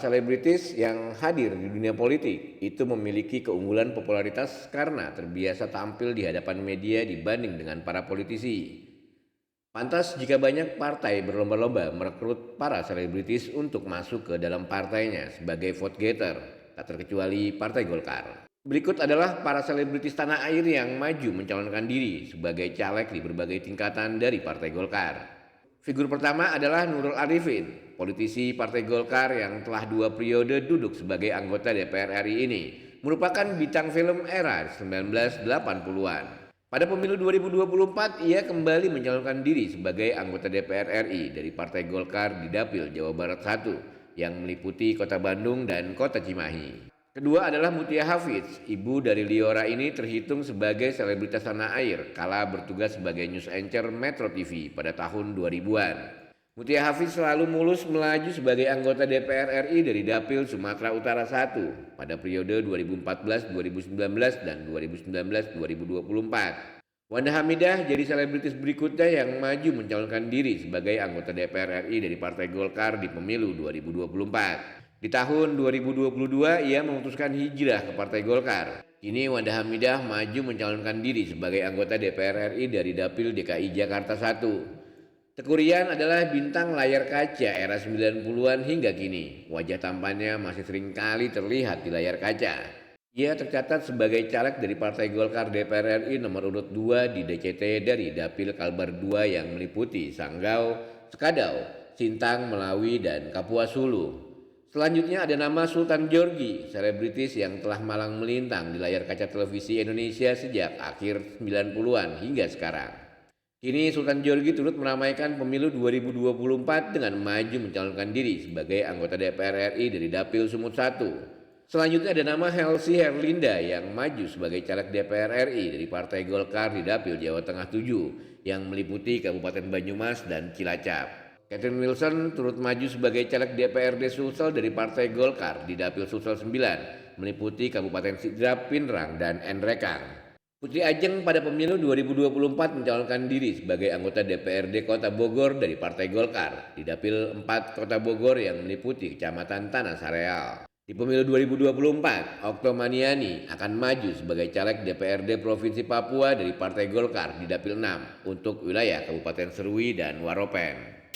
selebritis yang hadir di dunia politik itu memiliki keunggulan popularitas karena terbiasa tampil di hadapan media dibanding dengan para politisi. Pantas jika banyak partai berlomba-lomba merekrut para selebritis untuk masuk ke dalam partainya sebagai vote getter, tak terkecuali Partai Golkar. Berikut adalah para selebritis tanah air yang maju mencalonkan diri sebagai caleg di berbagai tingkatan dari Partai Golkar. Figur pertama adalah Nurul Arifin, politisi Partai Golkar yang telah 2 periode duduk sebagai anggota DPR RI ini, merupakan bintang film era 1980-an. Pada pemilu 2024, ia kembali mencalonkan diri sebagai anggota DPR RI dari Partai Golkar di Dapil Jawa Barat 1 yang meliputi Kota Bandung dan Kota Cimahi. Kedua adalah Mutia Hafidz, ibu dari Liora ini terhitung sebagai selebritas tanah air kala bertugas sebagai news anchor Metro TV pada tahun 2000-an. Mutia Hafidz selalu mulus melaju sebagai anggota DPR RI dari Dapil Sumatera Utara 1 pada periode 2014-2019 dan 2019-2024. Wanda Hamidah jadi selebritis berikutnya yang maju mencalonkan diri sebagai anggota DPR RI dari Partai Golkar di pemilu 2024. Di tahun 2022 ia memutuskan hijrah ke Partai Golkar. Kini Wanda Hamidah maju mencalonkan diri sebagai anggota DPR RI dari Dapil DKI Jakarta 1. Teuku Ryan adalah bintang layar kaca era 90-an hingga kini. Wajah tampannya masih sering kali terlihat di layar kaca. Ia tercatat sebagai caleg dari Partai Golkar DPR RI nomor urut 2 di DCT dari Dapil Kalbar 2 yang meliputi Sanggau, Sekadau, Sintang, Melawi, dan Kapuas Hulu. Selanjutnya ada nama Sultan Djorghi, selebritis yang telah malang melintang di layar kaca televisi Indonesia sejak akhir 90-an hingga sekarang. Kini Sultan Djorghi turut meramaikan pemilu 2024 dengan maju mencalonkan diri sebagai anggota DPR RI dari Dapil Sumut 1. Selanjutnya ada nama Helsi Herlinda yang maju sebagai caleg DPR RI dari Partai Golkar di Dapil Jawa Tengah 7 yang meliputi Kabupaten Banyumas dan Cilacap. Catherine Wilson turut maju sebagai caleg DPRD Sulsel dari Partai Golkar di Dapil Sulsel 9 meliputi Kabupaten Sidrap, Pinrang, dan Nrekang. Putri Ajeng pada pemilu 2024 mencalonkan diri sebagai anggota DPRD Kota Bogor dari Partai Golkar di Dapil 4 Kota Bogor yang meliputi Kecamatan Tanah Sareal. Di pemilu 2024, Oktomaniani akan maju sebagai caleg DPRD Provinsi Papua dari Partai Golkar di Dapil 6 untuk wilayah Kabupaten Serui dan Waropen.